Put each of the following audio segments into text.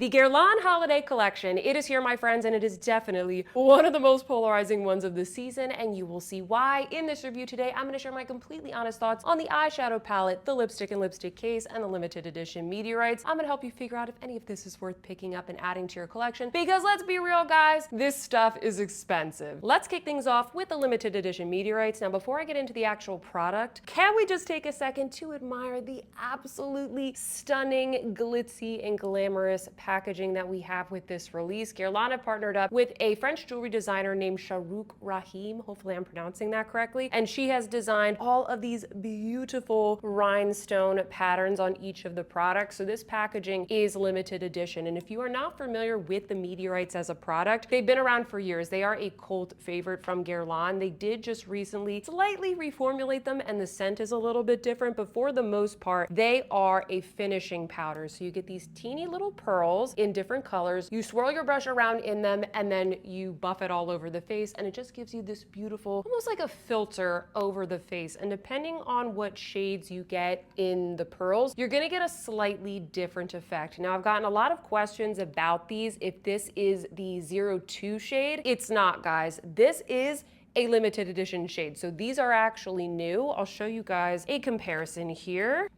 The Guerlain Holiday collection, it is here, my friends, and it is definitely one of the most polarizing ones of the season, and you will see why. In this review today, I'm going to share my completely honest thoughts on the eyeshadow palette, the lipstick and lipstick case, and the limited edition Meteorites. I'm going to help you figure out if any of this is worth picking up and adding to your collection, because let's be real, guys, this stuff is expensive. Let's kick things off with the limited edition Meteorites. Now, before I get into the actual product, can we just take a second to admire the absolutely stunning, glitzy, and glamorous packaging that we have with this release? Guerlain have partnered up with a French jewelry designer named Sharouk Rahim. Hopefully I'm pronouncing that correctly. And she has designed all of these beautiful rhinestone patterns on each of the products. So this packaging is limited edition. And if you are not familiar with the Meteorites as a product, they've been around for years. They are a cult favorite from Guerlain. They did just recently slightly reformulate them, and the scent is a little bit different, but for the most part, they are a finishing powder. So you get these teeny little pearls in different colors. You swirl your brush around in them, and then you buff it all over the face, and it just gives you this beautiful, almost like a filter over the face. And depending on what shades you get in the pearls, you're gonna get a slightly different effect. Now, I've gotten a lot of questions about these. If this is the 02 shade, it's not, guys. This is a limited edition shade. So these are actually new. I'll show you guys a comparison here.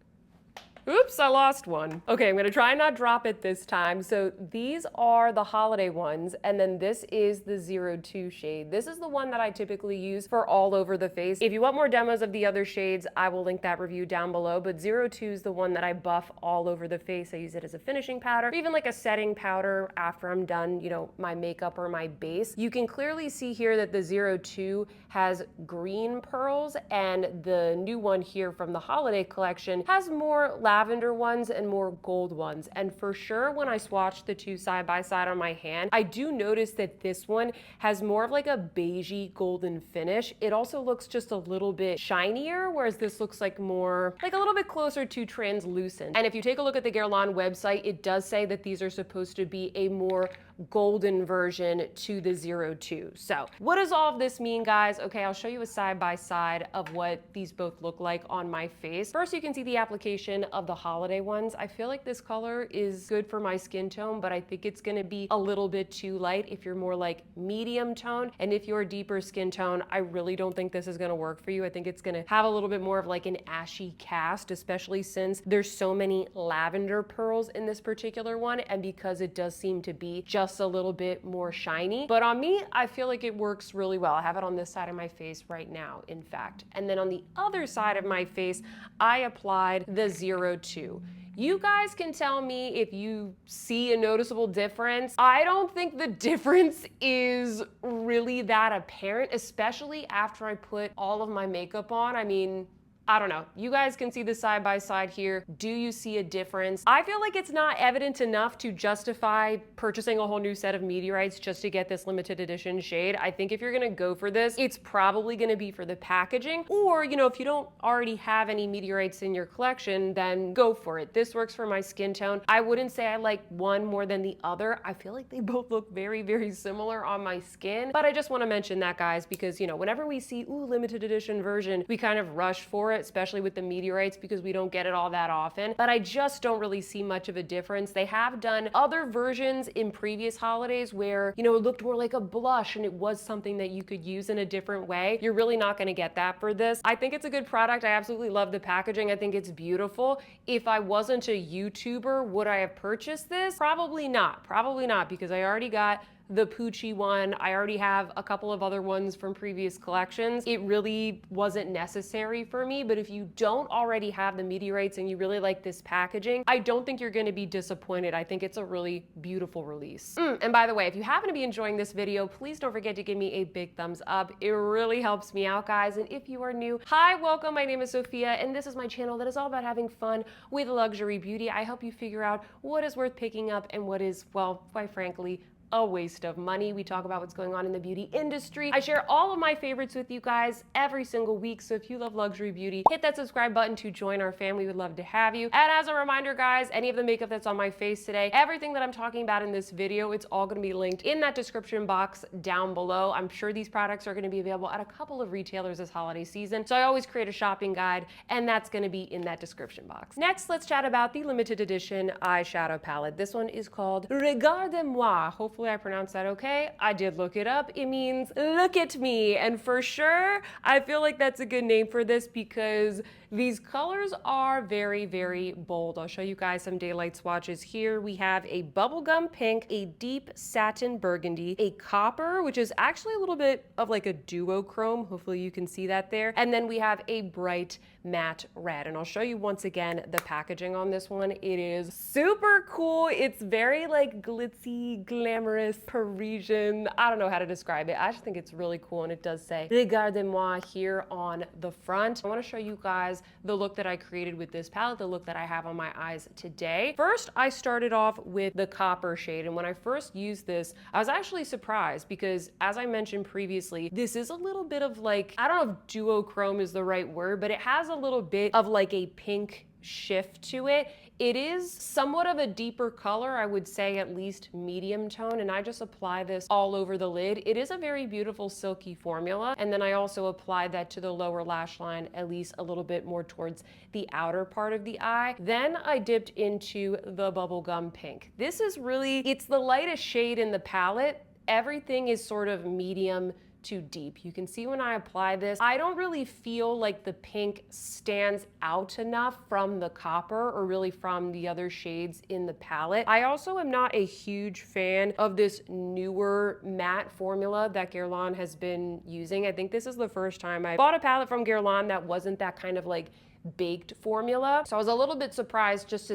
Oops, I lost one. Okay, I'm gonna try and not drop it this time. So these are the holiday ones, and then this is the 02 shade. This is the one that I typically use for all over the face. If you want more demos of the other shades, I will link that review down below, but 02 is the one that I buff all over the face. I use it as a finishing powder, or even like a setting powder after I'm done, you know, my makeup or my base. You can clearly see here that the 02 has green pearls, and the new one here from the holiday collection has more lavender ones and more gold ones. And for sure, when I swatch the two side by side on my hand, I do notice that this one has more of like a beigey golden finish. It also looks just a little bit shinier, whereas this looks like more, like a little bit closer to translucent. And if you take a look at the Guerlain website, it does say that these are supposed to be a more golden version to the 02. So what does all of this mean, guys? Okay, I'll show you a side by side of what these both look like on my face. First, you can see the application of the holiday ones. I feel like this color is good for my skin tone, but I think it's gonna be a little bit too light if you're more like medium tone. And if you're a deeper skin tone, I really don't think this is gonna work for you. I think it's gonna have a little bit more of like an ashy cast, especially since there's so many lavender pearls in this particular one, and because it does seem to be just a little bit more shiny. But on me, I feel like it works really well. I have it on this side of my face right now, in fact. And then on the other side of my face, I applied the 02. You guys can tell me if you see a noticeable difference. I don't think the difference is really that apparent, especially after I put all of my makeup on. I mean, I don't know. You guys can see the side by side here. Do you see a difference? I feel like it's not evident enough to justify purchasing a whole new set of Meteorites just to get this limited edition shade. I think if you're gonna go for this, it's probably gonna be for the packaging, or, you know, if you don't already have any Meteorites in your collection, then go for it. This works for my skin tone. I wouldn't say I like one more than the other. I feel like they both look very, very similar on my skin, but I just wanna mention that, guys, because, you know, whenever we see, ooh, limited edition version, we kind of rush for it, especially with the Meteorites, because we don't get it all that often. But I just don't really see much of a difference. They have done other versions in previous holidays where, you know, it looked more like a blush and it was something that you could use in a different way. You're really not going to get that for this. I think it's a good product. I absolutely love the packaging. I think it's beautiful. If I wasn't a YouTuber, would I have purchased this? Probably not. Probably not, because I already got the Poochie one. I already have a couple of other ones from previous collections. It really wasn't necessary for me, but if you don't already have the Meteorites and you really like this packaging, I don't think you're gonna be disappointed. I think it's a really beautiful release. And by the way, if you happen to be enjoying this video, please don't forget to give me a big thumbs up. It really helps me out, guys. And if you are new, hi, welcome. My name is Sophia, and this is my channel that is all about having fun with luxury beauty. I help you figure out what is worth picking up and what is, well, quite frankly, a waste of money. We talk about what's going on in the beauty industry. I share all of my favorites with you guys every single week. So if you love luxury beauty, hit that subscribe button to join our family. We'd love to have you. And as a reminder, guys, any of the makeup that's on my face today, everything that I'm talking about in this video, it's all going to be linked in that description box down below. I'm sure these products are going to be available at a couple of retailers this holiday season. So I always create a shopping guide, and that's going to be in that description box. Next, let's chat about the limited edition eyeshadow palette. This one is called Regarde Moi. Hopefully I pronounced that okay. I did look it up. It means look at me. And for sure, I feel like that's a good name for this because these colors are very, very bold. I'll show you guys some daylight swatches here. We have a bubblegum pink, a deep satin burgundy, a copper, which is actually a little bit of like a duochrome. Hopefully you can see that there. And then we have a bright matte red. And I'll show you once again the packaging on this one. It is super cool. It's very like glitzy, glamorous, Parisian. I don't know how to describe it. I just think it's really cool. And it does say Regarde Moi here on the front. I want to show you guys the look that I created with this palette, the look that I have on my eyes today. First, I started off with the copper shade. And when I first used this, I was actually surprised because as I mentioned previously, this is a little bit of like, I don't know if duochrome is the right word, but it has a little bit of like a pink shift to it. It is somewhat of a deeper color, I would say at least medium tone, and I just apply this all over the lid. It is a very beautiful silky formula, and then I also apply that to the lower lash line, at least a little bit more towards the outer part of the eye. Then I dipped into the bubblegum pink. This is really, it's the lightest shade in the palette. Everything is sort of medium to deep. You can see when I apply this, I don't really feel like the pink stands out enough from the copper or really from the other shades in the palette. I also am not a huge fan of this newer matte formula that Guerlain has been using. I think this is the first time I bought a palette from Guerlain that wasn't that kind of like baked formula. So I was a little bit surprised just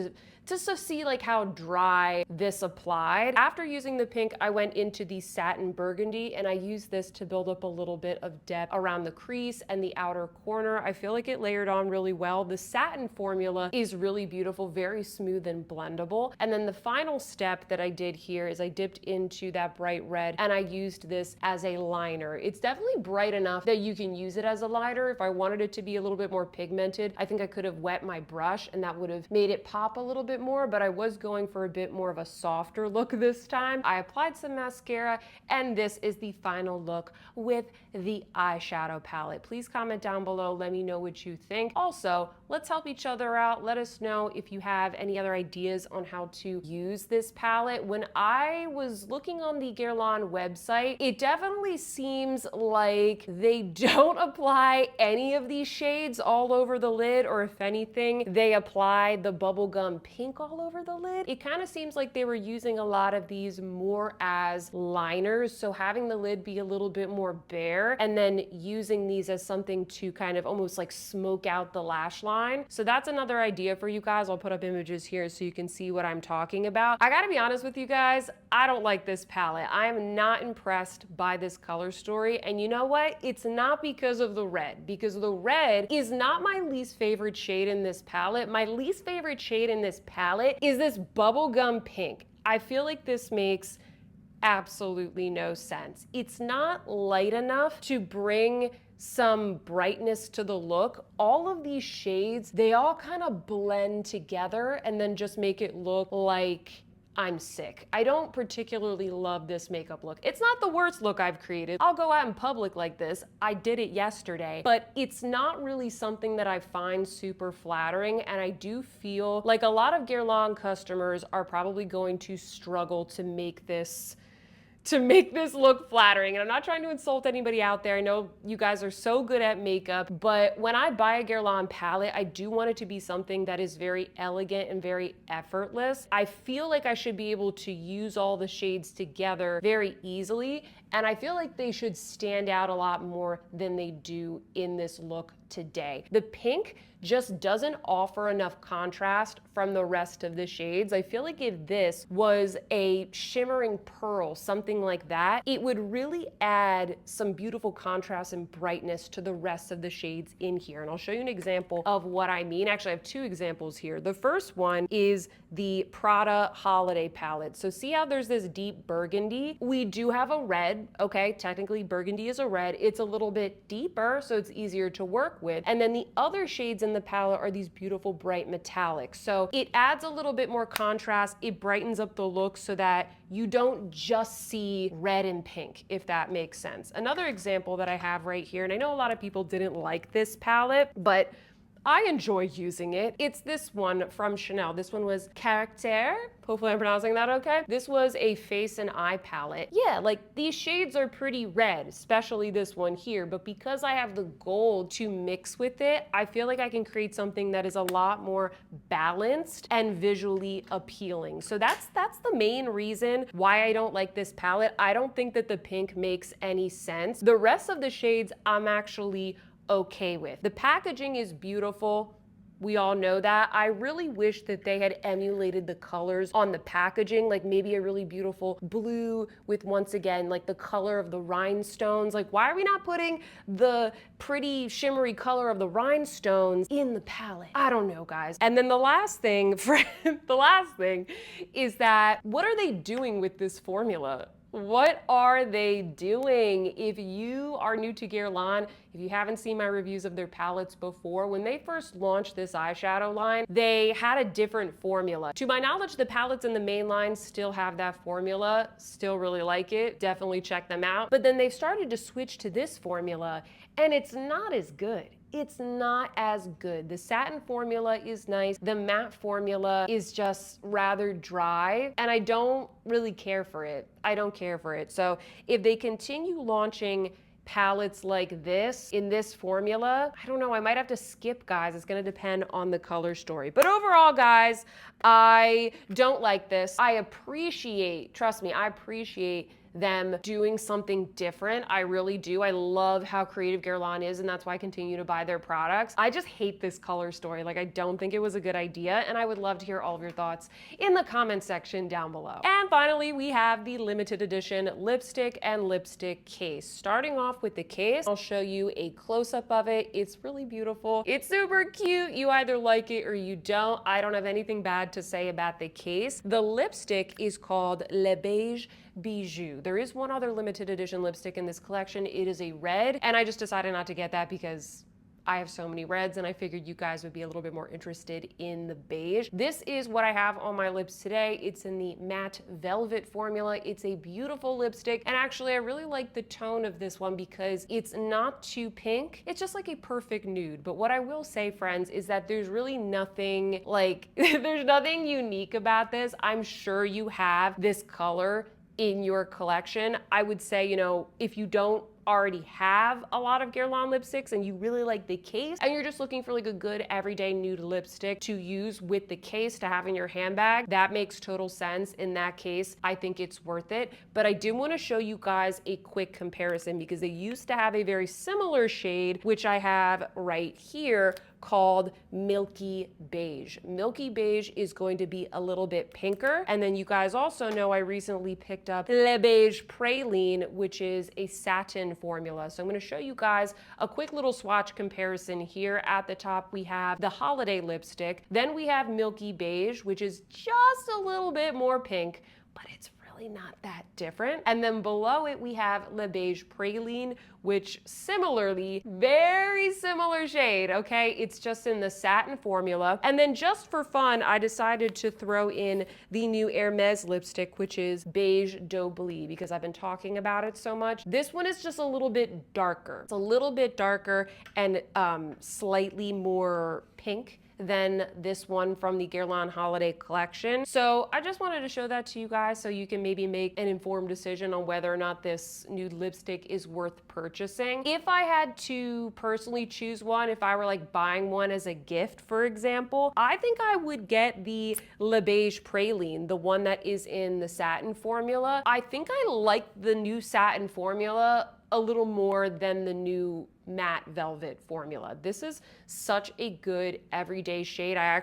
to see like how dry this applied. After using the pink, I went into the satin burgundy and I used this to build up a little bit of depth around the crease and the outer corner. I feel like it layered on really well. The satin formula is really beautiful, very smooth and blendable. And then the final step that I did here is I dipped into that bright red and I used this as a liner. It's definitely bright enough that you can use it as a liner. If I wanted it to be a little bit more pigmented, I think I could have wet my brush and that would have made it pop a little bit more, but I was going for a bit more of a softer look this time. I applied some mascara and this is the final look with the eyeshadow palette. Please comment down below, let me know what you think. Also, let's help each other out. Let us know if you have any other ideas on how to use this palette. When I was looking on the Guerlain website, it definitely seems like they don't apply any of these shades all over the lid, or if anything, they apply the bubblegum pink all over the lid. It kind of seems like they were using a lot of these more as liners, so having the lid be a little bit more bare and then using these as something to kind of almost like smoke out the lash line. So that's another idea for you guys. I'll put up images here so you can see what I'm talking about. I gotta be honest with you guys, I don't like this palette. I am not impressed by this color story, and you know what? It's not because of the red, because the red is not my least favorite shade in this palette. My least favorite shade in this palette is this bubblegum pink. I feel like this makes absolutely no sense. It's not light enough to bring some brightness to the look. All of these shades, they all kind of blend together and then just make it look like I'm sick. I don't particularly love this makeup look. It's not the worst look I've created. I'll go out in public like this. I did it yesterday, but it's not really something that I find super flattering, and I do feel like a lot of Guerlain customers are probably going to struggle to make this look flattering. And I'm not trying to insult anybody out there. I know you guys are so good at makeup, but when I buy a Guerlain palette, I do want it to be something that is very elegant and very effortless. I feel like I should be able to use all the shades together very easily, and I feel like they should stand out a lot more than they do in this look today. The pink just doesn't offer enough contrast from the rest of the shades. I feel like if this was a shimmering pearl, something like that, it would really add some beautiful contrast and brightness to the rest of the shades in here. And I'll show you an example of what I mean. Actually, I have two examples here. The first one is the Prada Holiday palette. So see how there's this deep burgundy? We do have a red, okay? Technically burgundy is a red. It's a little bit deeper, so it's easier to work with. And then the other shades in the palette are these beautiful bright metallics. So it adds a little bit more contrast. It brightens up the look so that you don't just see red and pink, if that makes sense. Another example that I have right here, and I know a lot of people didn't like this palette, but I enjoy using it. It's this one from Chanel. This one was Caractère. Hopefully I'm pronouncing that okay. This was a face and eye palette. Yeah, like these shades are pretty red, especially this one here, but because I have the gold to mix with it, I feel like I can create something that is a lot more balanced and visually appealing. So that's the main reason why I don't like this palette. I don't think that the pink makes any sense. The rest of the shades I'm actually okay with. The packaging is beautiful. We all know that. I really wish that they had emulated the colors on the packaging, like maybe a really beautiful blue with, once again, like the color of the rhinestones. Like, why are we not putting the pretty shimmery color of the rhinestones in the palette? I don't know, guys. And then the last thing, is that what are they doing with this formula? What are they doing? If you are new to Guerlain, if you haven't seen my reviews of their palettes before, when they first launched this eyeshadow line, they had a different formula. To my knowledge, the palettes in the main line still have that formula. Still really like it. Definitely check them out. But then they started to switch to this formula, and it's not as good. It's not as good. The satin formula is nice. The matte formula is just rather dry, and I don't really care for it. I don't care for it. So if they continue launching palettes like this in this formula, I don't know, I might have to skip, guys. It's gonna depend on the color story. But overall, guys, I don't like this. I appreciate, trust me, I appreciate them doing something different. I really do. I love how creative Guerlain is, and that's why I continue to buy their products. I just hate this color story. Like, I don't think it was a good idea, and I would love to hear all of your thoughts in the comment section down below. And finally, we have the limited edition lipstick and lipstick case. Starting off with the case, I'll show you a close-up of it. It's really beautiful. It's super cute. You either like it or you don't. I don't have anything bad to say about the case. The lipstick is called Le Beige Bijou. There is one other limited edition lipstick in this collection. It is a red, and I just decided not to get that because I have so many reds, and I figured you guys would be a little bit more interested in the beige. This is what I have on my lips today. It's in the matte velvet formula. It's a beautiful lipstick, and actually I really like the tone of this one because it's not too pink. It's just like a perfect nude. But what I will say, friends, is that there's really nothing like, there's nothing unique about this. I'm sure you have this color in your collection. I would say, you know, if you don't already have a lot of Guerlain lipsticks and you really like the case and you're just looking for like a good everyday nude lipstick to use with the case to have in your handbag, that makes total sense. In that case, I think it's worth it. But I do want to show you guys a quick comparison because they used to have a very similar shade, which I have right here, called Milky Beige. Milky Beige is going to be a little bit pinker. And then you guys also know I recently picked up Le Beige Praline, which is a satin formula. So I'm going to show you guys a quick little swatch comparison here. At the top, we have the Holiday lipstick. Then we have Milky Beige, which is just a little bit more pink, but it's really not that different. And then below it, we have Le Beige Praline, which similarly, very similar shade, okay? It's just in the satin formula. And then just for fun, I decided to throw in the new Hermes lipstick, which is Beige Doblis, because I've been talking about it so much. This one is just a little bit darker. It's a little bit darker and slightly more pink than this one from the Guerlain Holiday collection. So I just wanted to show that to you guys so you can maybe make an informed decision on whether or not this nude lipstick is worth purchasing. If I had to personally choose one, if I were like buying one as a gift, for example, I think I would get the Le Beige Praline, the one that is in the satin formula. I think I like the new satin formula a little more than the new matte velvet formula. This is such a good everyday shade. I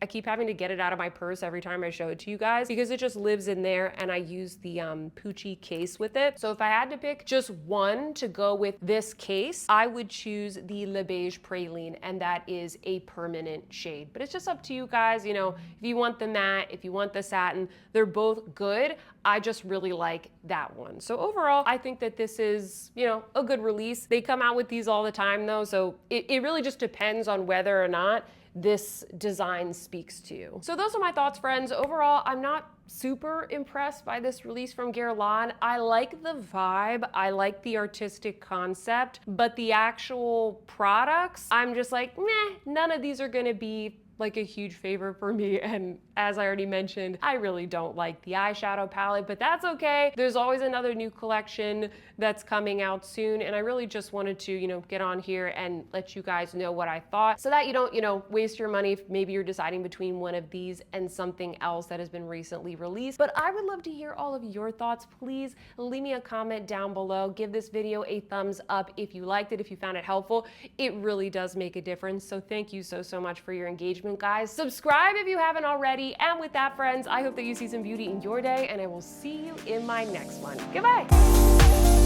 keep having to get it out of my purse every time I show it to you guys because it just lives in there, and I use the Poochie case with it. So if I had to pick just one to go with this case, I would choose the Le Beige Praline, and that is a permanent shade. But it's just up to you guys, you know, if you want the matte, if you want the satin, they're both good. I just really like that one. So overall, I think that this is, you know, a good release. They come out with these all the time though, so it really just depends on whether or not this design speaks to you. So those are my thoughts, friends. Overall, I'm not super impressed by this release from Guerlain. I like the vibe, I like the artistic concept, but the actual products, I'm just like, meh, none of these are gonna be like a huge favor for me. And as I already mentioned, I really don't like the eyeshadow palette, but that's okay. There's always another new collection that's coming out soon. And I really just wanted to, you know, get on here and let you guys know what I thought so that you don't, you know, waste your money if maybe you're deciding between one of these and something else that has been recently released. But I would love to hear all of your thoughts. Please leave me a comment down below. Give this video a thumbs up if you liked it, if you found it helpful. It really does make a difference. So thank you so much for your engagement, guys. Subscribe if you haven't already. And with that, friends, I hope that you see some beauty in your day, and I will see you in my next one. Goodbye.